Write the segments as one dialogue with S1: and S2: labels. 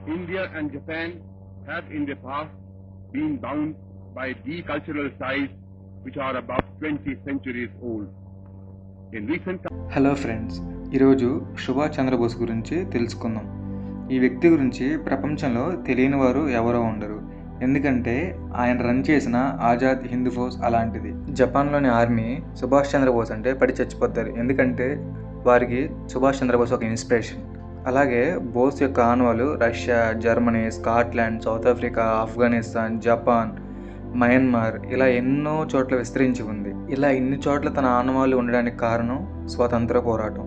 S1: India and Japan have in the past been bound by deep cultural ties which are about 20 centuries old. In recent
S2: hello friends, ఈరోజు సుభాష్ చంద్రబోస్ గురించి తెలుసుకుందాం. ఈ వ్యక్తి గురించి ప్రపంచంలో తెలియని వారు ఎవరో ఉండరు. ఎందుకంటే ఆయన రన్ చేసిన ఆజాద్ హింద్ ఫోర్స్ అలాంటిది. జపాన్లోని ఆర్మీ సుభాష్ చంద్రబోస్ అంటే పడి చచ్చిపోతారు. ఎందుకంటే వారికి సుభాష్ చంద్రబోస్ ఒక ఇన్స్పిరేషన్. అలాగే బోస్ యొక్క ఆనవాలు Russia, Germany, Scotland, South Africa, Afghanistan, Japan, Myanmar ఇలా ఎన్నో చోట్ల విస్తరించి ఉంది. ఇలా ఇన్ని చోట్ల తన ఆనవాళ్ళు ఉండడానికి కారణం స్వాతంత్ర పోరాటం.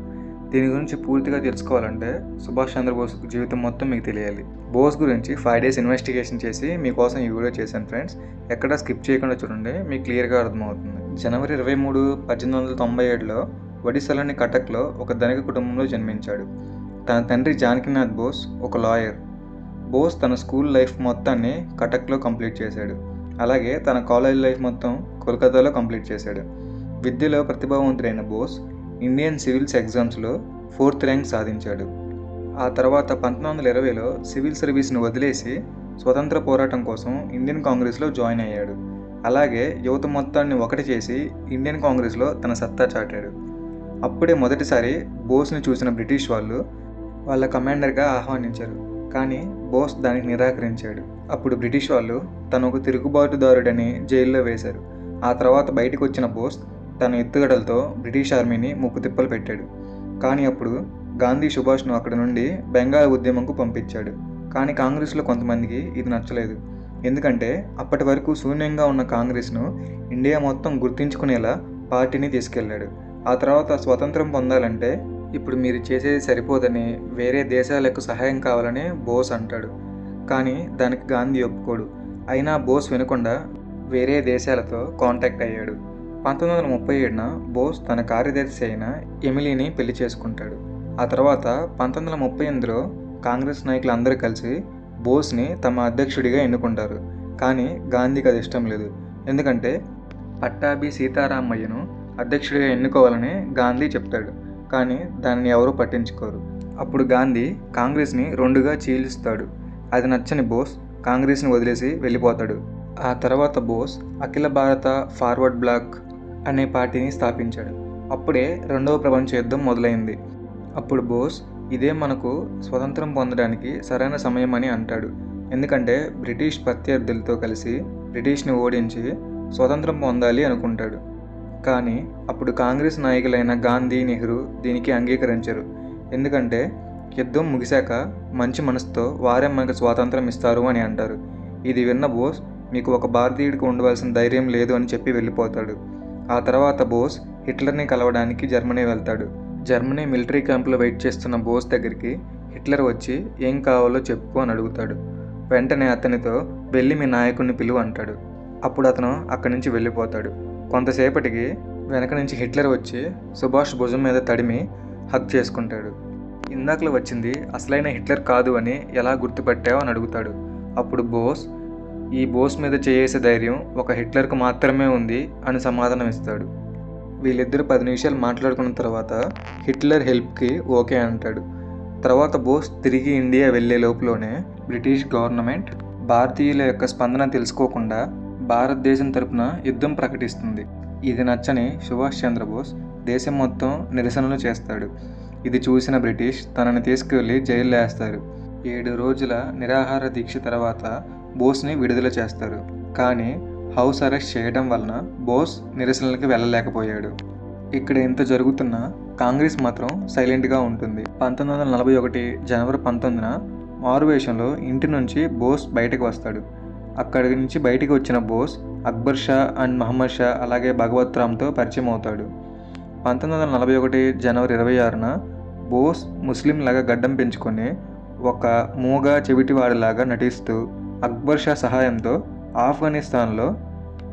S2: దీని గురించి పూర్తిగా తెలుసుకోవాలంటే సుభాష్ చంద్రబోస్ జీవితం మొత్తం మీకు తెలియాలి. బోస్ గురించి 5 days ఇన్వెస్టిగేషన్ చేసి మీకోసం ఈ వీడియో చేశాను ఫ్రెండ్స్. ఎక్కడ స్కిప్ చేయకుండా చూడండి, మీకు క్లియర్గా అర్థమవుతుంది. జనవరి 23, 1897లో ఒడిశాలోని కటక్లో ఒక ధనిక కుటుంబంలో జన్మించాడు. తన తండ్రి జానకీనాథ్ బోస్ ఒక లాయర్. బోస్ తన స్కూల్ లైఫ్ మొత్తాన్ని కటక్లో కంప్లీట్ చేశాడు. అలాగే తన కాలేజ్ లైఫ్ మొత్తం కోల్కతాలో కంప్లీట్ చేశాడు. విద్యలో ప్రతిభావంతుడైన బోస్ ఇండియన్ సివిల్స్ ఎగ్జామ్స్లో 4th ర్యాంక్ సాధించాడు. ఆ తర్వాత 1920లో సివిల్ సర్వీస్ను వదిలేసి స్వతంత్ర పోరాటం కోసం ఇండియన్ కాంగ్రెస్లో జాయిన్ అయ్యాడు. అలాగే యువత మొత్తాన్ని ఒకటి చేసి ఇండియన్ కాంగ్రెస్లో తన సత్తా చాటాడు. అప్పుడే మొదటిసారి బోస్ని చూసిన బ్రిటిష్ వాళ్ళు వాళ్ళ కమాండర్గా ఆహ్వానించారు. కానీ బోస్ దానికి నిరాకరించాడు. అప్పుడు బ్రిటిష్ వాళ్ళు తను ఒక తిరుగుబాటుదారుడని జైల్లో వేశారు. ఆ తర్వాత బయటకు వచ్చిన బోస్ తన ఎత్తుగడలతో బ్రిటిష్ ఆర్మీని ముప్పు తిప్పలు పెట్టాడు. కానీ అప్పుడు గాంధీ సుభాష్ను అక్కడ నుండి బెంగాల్ ఉద్యమంకు పంపించాడు. కానీ కాంగ్రెస్లో కొంతమందికి ఇది నచ్చలేదు. ఎందుకంటే అప్పటి వరకు శూన్యంగా ఉన్న కాంగ్రెస్ను ఇండియా మొత్తం గుర్తించుకునేలా పార్టీని తీసుకెళ్లాడు. ఆ తర్వాత స్వతంత్రం పొందాలంటే ఇప్పుడు మీరు చేసేది సరిపోదని వేరే దేశాలకు సహాయం కావాలని బోస్ అంటాడు. కానీ దానికి గాంధీ ఒప్పుకోడు. అయినా బోస్ వినకుండా వేరే దేశాలతో కాంటాక్ట్ అయ్యాడు. 1937న బోస్ తన కార్యదర్శి అయిన ఎమిలీని పెళ్లి చేసుకుంటాడు. ఆ తర్వాత 1938లో కాంగ్రెస్ నాయకులు అందరూ కలిసి బోస్ని తమ అధ్యక్షుడిగా ఎన్నుకుంటారు. కానీ గాంధీకి అది ఇష్టం లేదు. ఎందుకంటే పట్టాభి సీతారామయ్యను అధ్యక్షుడిగా ఎన్నుకోవాలని గాంధీ చెప్తాడు. కానీ దానిని ఎవరూ పట్టించుకోరు. అప్పుడు గాంధీ కాంగ్రెస్ని 2గా చీలుస్తాడు. అది నచ్చని బోస్ కాంగ్రెస్ని వదిలేసి వెళ్ళిపోతాడు. ఆ తర్వాత బోస్ అఖిల భారత ఫార్వర్డ్ బ్లాక్ అనే పార్టీని స్థాపించాడు. అప్పుడే 2వ ప్రపంచ యుద్ధం మొదలైంది. అప్పుడు బోస్ ఇదే మనకు స్వతంత్రం పొందడానికి సరైన సమయం అని అంటాడు. ఎందుకంటే బ్రిటిష్ ప్రత్యర్థులతో కలిసి బ్రిటిష్ని ఓడించి స్వతంత్రం పొందాలి అనుకుంటాడు. కానీ అప్పుడు కాంగ్రెస్ నాయకులైన గాంధీ, నెహ్రూ దీనికి అంగీకరించరు. ఎందుకంటే యుద్ధం ముగిశాక మంచి మనసుతో వారే మనకు స్వాతంత్రం ఇస్తారు అని అంటారు. ఇది విన్న బోస్ మీకు ఒక భారతీయుడికి ఉండవలసిన ధైర్యం లేదు అని చెప్పి వెళ్ళిపోతాడు. ఆ తర్వాత బోస్ హిట్లర్ని కలవడానికి జర్మనీ వెళ్తాడు. జర్మనీ మిలిటరీ క్యాంపులో వెయిట్ చేస్తున్న బోస్ దగ్గరికి హిట్లర్ వచ్చి ఏం కావాలో చెప్పుకో అని అడుగుతాడు. వెంటనే అతనితో వెళ్ళి మీ నాయకుడిని పిలువు అంటాడు. అప్పుడు అతను అక్కడి నుంచి వెళ్ళిపోతాడు. కొంతసేపటికి వెనక నుంచి హిట్లర్ వచ్చి సుభాష్ భుజం మీద తడిమి హగ్ చేసుకుంటాడు. ఇందాకలో వచ్చింది అసలైన హిట్లర్ కాదు అని ఎలా గుర్తుపట్టావు అని అడుగుతాడు. అప్పుడు బోస్ ఈ బోస్ మీద చేసే ధైర్యం ఒక హిట్లర్కు మాత్రమే ఉంది అని సమాధానం ఇస్తాడు. వీళ్ళిద్దరూ 10 నిమిషాలు మాట్లాడుకున్న తర్వాత హిట్లర్ హెల్ప్కి ఓకే అంటాడు. తర్వాత బోస్ తిరిగి ఇండియా వెళ్ళే లోపులోనే బ్రిటిష్ గవర్నమెంట్ భారతీయుల యొక్క స్పందన తెలుసుకోకుండా భారతదేశం తరపున యుద్ధం ప్రకటిస్తుంది. ఇది నచ్చని సుభాష్ చంద్రబోస్ దేశం మొత్తం నిరసనలు చేస్తాడు. ఇది చూసిన బ్రిటిష్ తనని తీసుకువెళ్ళి జైల్లో వేస్తారు. 7 రోజుల నిరాహార దీక్ష తర్వాత బోస్ని విడుదల చేస్తారు. కానీ హౌస్ అరెస్ట్ చేయడం వలన బోస్ నిరసనలకు వెళ్ళలేకపోయాడు. ఇక్కడ ఇంత జరుగుతున్నా కాంగ్రెస్ మాత్రం సైలెంట్గా ఉంటుంది. 1941 జనవరి 19న మారువేషంలో ఇంటి నుంచి బోస్ బయటకు వస్తాడు. అక్కడి నుంచి బయటికి వచ్చిన బోస్ అక్బర్ షా అండ్ మహమ్మద్ షా అలాగే భగవత్ రామ్తో పరిచయం అవుతాడు. 1941 జనవరి 26న బోస్ ముస్లింలాగా గడ్డం పెంచుకొని ఒక మూగ చెవిటివాడిలాగా నటిస్తూ అక్బర్ షా సహాయంతో ఆఫ్ఘనిస్తాన్లో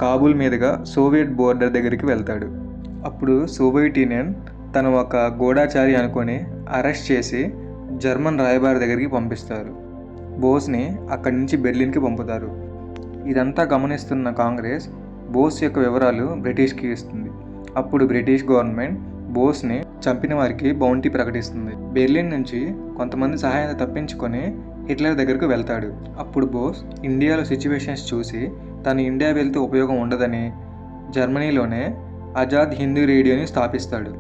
S2: కాబూల్ మీదుగా సోవియట్ బోర్డర్ దగ్గరికి వెళ్తాడు. అప్పుడు సోవియట్ యూనియన్ తను ఒక గూఢాచారి అనుకొని అరెస్ట్ చేసి జర్మన్ రాయబారి దగ్గరికి పంపిస్తారు. బోస్ని అక్కడి నుంచి బెర్లిన్కి పంపుతారు. ఇదంతా గమనిస్తున్న కాంగ్రెస్ బోస్ యొక్క వివరాలు బ్రిటిష్కి ఇస్తుంది. అప్పుడు బ్రిటిష్ గవర్నమెంట్ బోస్ని చంపిన వారికి బౌంటీ ప్రకటిస్తుంది. బెర్లిన్ నుంచి కొంతమంది సహాయంతో తప్పించుకొని హిట్లర్ దగ్గరకు వెళ్తాడు. అప్పుడు బోస్ ఇండియాలో సిచ్యువేషన్స్ చూసి తను ఇండియా వెళ్తే ఉపయోగం ఉండదని జర్మనీలోనే ఆజాద్ హిందూ రేడియోని స్థాపిస్తాడు.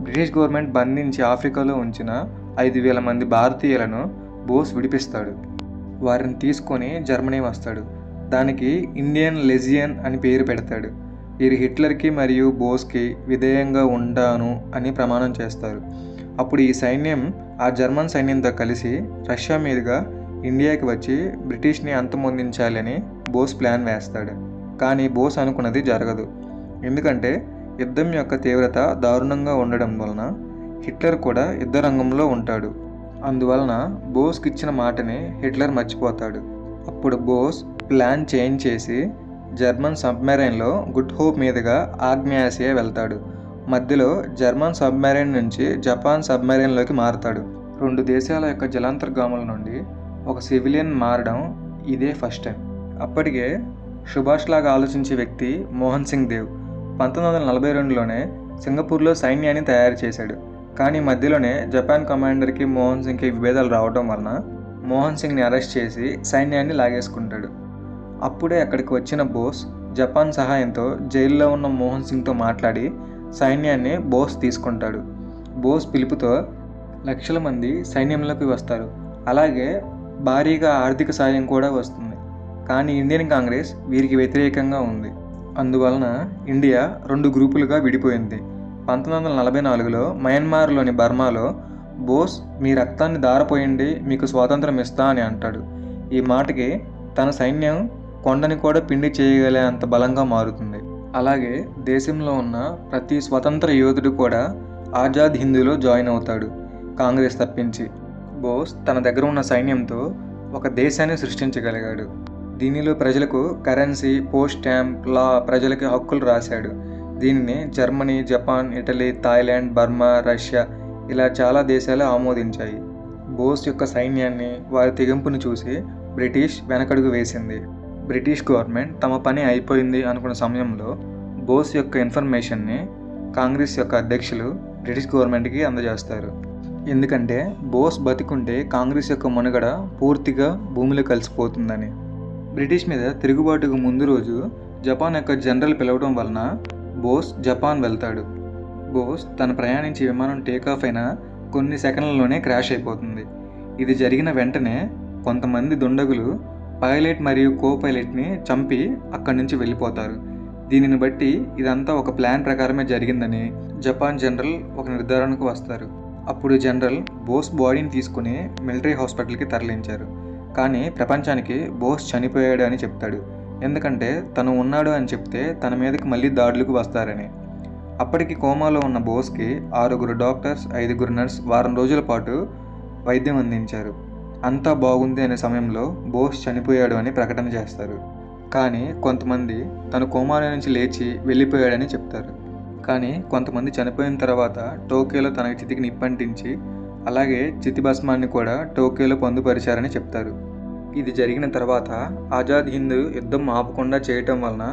S2: బ్రిటిష్ గవర్నమెంట్ బంధించి ఆఫ్రికాలో ఉంచిన 5,000 మంది భారతీయులను బోస్ విడిపిస్తాడు. వారిని తీసుకొని జర్మనీ వస్తాడు. దానికి ఇండియన్ లెజియన్ అని పేరు పెడతాడు. వీరు హిట్లర్కి మరియు బోస్కి విధేయంగా ఉంటాను అని ప్రమాణం చేస్తారు. అప్పుడు ఈ సైన్యం ఆ జర్మన్ సైన్యంతో కలిసి రష్యా మీదుగా ఇండియాకి వచ్చి బ్రిటిష్ని అంతమొందించాలని బోస్ ప్లాన్ వేస్తాడు. కానీ బోస్ అనుకున్నది జరగదు. ఎందుకంటే యుద్ధం యొక్క తీవ్రత దారుణంగా ఉండడం వలన హిట్లర్ కూడా యుద్ధ రంగంలో ఉంటాడు. అందువలన బోస్కి ఇచ్చిన మాటని హిట్లర్ మర్చిపోతాడు. అప్పుడు బోస్ ప్లాన్ చేంజ్ చేసి జర్మన్ సబ్మెరైన్లో గుడ్ హోప్ మీదుగా ఆగ్నేయాసియా వెళ్తాడు. మధ్యలో జర్మన్ సబ్మెరైన్ నుంచి జపాన్ సబ్మెరైన్లోకి మారుతాడు. 2 దేశాల యొక్క జలాంతర్గాముల నుండి ఒక సివిలియన్ మారడం ఇదే ఫస్ట్ టైం. అప్పటికే సుభాష్ లాగా ఆలోచించే వ్యక్తి మోహన్ సింగ్ దేవ్ 1942లోనే సింగపూర్లో సైన్యాన్ని తయారు చేశాడు. కానీ మధ్యలోనే జపాన్ కమాండర్కి మోహన్ సింగ్కి విభేదాలు రావడం వలన మోహన్ సింగ్ని అరెస్ట్ చేసి సైన్యాన్ని లాగేసుకుంటాడు. అప్పుడే అక్కడికి వచ్చిన బోస్ జపాన్ సహాయంతో జైల్లో ఉన్న మోహన్ సింగ్తో మాట్లాడి సైన్యాన్ని బోస్ తీసుకుంటాడు. బోస్ పిలుపుతో లక్షల మంది సైన్యంలోకి వస్తారు. అలాగే భారీగా ఆర్థిక సాయం కూడా వస్తుంది. కానీ ఇండియన్ కాంగ్రెస్ వీరికి వ్యతిరేకంగా ఉంది. అందువలన ఇండియా 2 గ్రూపులుగా విడిపోయింది. 1944లో మయన్మార్లోని బర్మాలో బోస్ మీ రక్తాన్ని ధారపోయండి, మీకు స్వాతంత్రం ఇస్తా అని అంటాడు. ఈ మాటకి తన సైన్యం కొండని కూడా పిండి చేయగలే అంత బలంగా మారుతుంది. అలాగే దేశంలో ఉన్న ప్రతి స్వతంత్ర యోధుడు కూడా ఆజాద్ హిందూలో జాయిన్ అవుతాడు, కాంగ్రెస్ తప్పించి. బోస్ తన దగ్గర ఉన్న సైన్యంతో ఒక దేశాన్ని సృష్టించగలిగాడు. దీనిలో ప్రజలకు కరెన్సీ, పోస్ట్ స్టాంప్, లా, ప్రజలకి హక్కులు రాశాడు. దీనిని Germany, Japan, Italy, Thailand, Burma, Russia ఇలా చాలా దేశాలు ఆమోదించాయి. బోస్ యొక్క సైన్యాన్ని, వారి తెగింపును చూసి బ్రిటిష్ వెనకడుగు వేసింది. బ్రిటిష్ గవర్నమెంట్ తమ పని అయిపోయింది అనుకున్న సమయంలో బోస్ యొక్క ఇన్ఫర్మేషన్ని కాంగ్రెస్ యొక్క అధ్యక్షులు బ్రిటిష్ గవర్నమెంట్కి అందజేస్తారు. ఎందుకంటే బోస్ బతికుంటే కాంగ్రెస్ యొక్క మనుగడ పూర్తిగా భూమిలో కలిసిపోతుందని. బ్రిటిష్ మీద తిరుగుబాటుకు ముందు రోజు జపాన్ యొక్క జనరల్ పిలవడం వలన బోస్ జపాన్ వెళ్తాడు. బోస్ తను ప్రయాణించే విమానం టేకాఫ్ అయిన కొన్ని సెకండ్లలోనే క్రాష్ అయిపోతుంది. ఇది జరిగిన వెంటనే కొంతమంది దుండగులు పైలట్ మరియు కో పైలట్ని చంపి అక్కడి నుంచి వెళ్ళిపోతారు. దీనిని బట్టి ఇదంతా ఒక ప్లాన్ ప్రకారమే జరిగిందని జపాన్ జనరల్ ఒక నిర్ధారణకు వస్తారు. అప్పుడు జనరల్ బోస్ బాడీని తీసుకుని మిలిటరీ హాస్పిటల్కి తరలించారు. కానీ ప్రపంచానికి బోస్ చనిపోయాడు అని చెప్తాడు. ఎందుకంటే తను ఉన్నాడు అని చెప్తే తన మీదకి మళ్ళీ దాడులకు వస్తారని. అప్పటికి కోమాలో ఉన్న బోస్కి 6 డాక్టర్స్, 5 నర్స్ వారం రోజుల పాటు వైద్యం అందించారు. అంతా బాగుంది అనే సమయంలో బోస్ చనిపోయాడు అని ప్రకటన చేస్తారు. కానీ కొంతమంది తను కోమాలో నుంచి లేచి వెళ్ళిపోయాడని చెప్తారు. కానీ కొంతమంది చనిపోయిన తర్వాత టోక్యోలో తనకి చితికి నిప్పంటించి అలాగే చితిభస్మాన్ని కూడా టోక్యోలో పొందుపరిచారని చెప్తారు. ఇది జరిగిన తర్వాత ఆజాద్ హింద్ యుద్ధం ఆపకుండా చేయటం వలన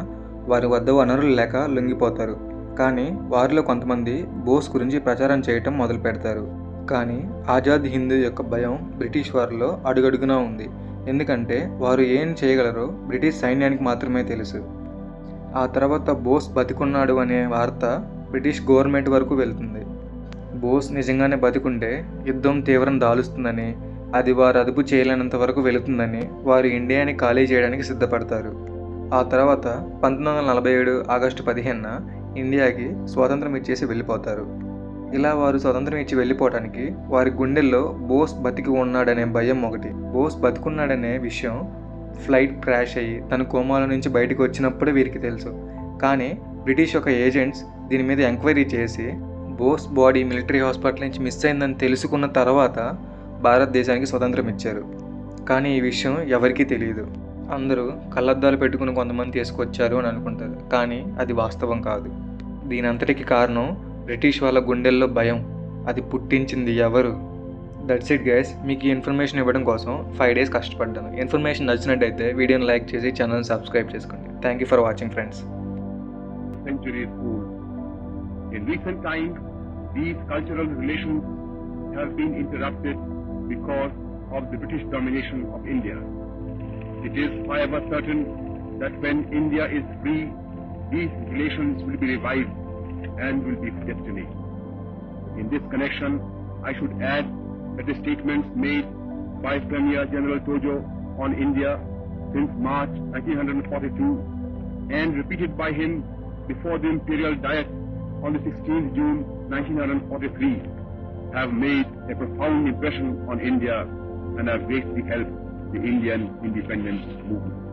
S2: వారి వద్ద వనరులు లేక లొంగిపోతారు. కానీ వారిలో కొంతమంది బోస్ గురించి ప్రచారం చేయటం మొదలు పెడతారు. కానీ ఆజాద్ హింద్ యొక్క భయం బ్రిటిష్ వారిలో అడుగడుగునా ఉంది. ఎందుకంటే వారు ఏం చేయగలరో బ్రిటిష్ సైన్యానికి మాత్రమే తెలుసు. ఆ తర్వాత బోస్ బతికున్నాడు అనే వార్త బ్రిటిష్ గవర్నమెంట్ వరకు వెళ్తుంది. బోస్ నిజంగానే బతికుంటే యుద్ధం తీవ్రం దాలుస్తుందని, అది వారు అదుపు చేయలేనంత వరకు వెళుతుందని వారు ఇండియాని ఖాళీ చేయడానికి సిద్ధపడతారు. ఆ తర్వాత 1947 ఆగస్టు 15న ఇండియాకి స్వాతంత్రం ఇచ్చేసి వెళ్ళిపోతారు. ఇలా వారు స్వతంత్రం ఇచ్చి వెళ్ళిపోవడానికి వారి గుండెల్లో బోస్ బతికి ఉన్నాడనే భయం ఒకటి. బోస్ బతికున్నాడనే విషయం ఫ్లైట్ క్రాష్ అయ్యి తన కోమాల నుంచి బయటకు వచ్చినప్పుడే వీరికి తెలుసు. కానీ బ్రిటిష్ యొక్క ఏజెంట్స్ దీని మీద ఎంక్వైరీ చేసి బోస్ బాడీ మిలిటరీ హాస్పిటల్ నుంచి మిస్ అయిందని తెలుసుకున్న తర్వాత భారతదేశానికి స్వతంత్రం ఇచ్చారు. కానీ ఈ విషయం ఎవరికీ తెలియదు. అందరూ కళ్ళద్దాలు పెట్టుకుని కొంతమంది తీసుకొచ్చారు అని అనుకుంటారు. కానీ అది వాస్తవం కాదు. దీని అంతటికి కారణం బ్రిటిష్ వాళ్ళ గుండెల్లో భయం. అది పుట్టించింది ఎవరు? That's it guys. మీకు ఈ ఇన్ఫర్మేషన్ ఇవ్వడం కోసం 5 days కష్టపడ్డాను. ఇన్ఫర్మేషన్ నచ్చినట్టయితే వీడియోని లైక్ చేసి ఛానల్ సబ్స్క్రైబ్ చేసుకోండి. Thank you for watching friends.
S1: Centuries old. In recent times, these cultural relations have been interrupted because of the British domination of India. It is, however, certain that when India is free, these relations will be revived and will be destiny. In this connection, I should add that the statements made by Premier General Tojo on India since March 1942 and repeated by him before the Imperial Diet on the 16th June 1943 have made a profound impression on India and have greatly helped the Indian independence movement.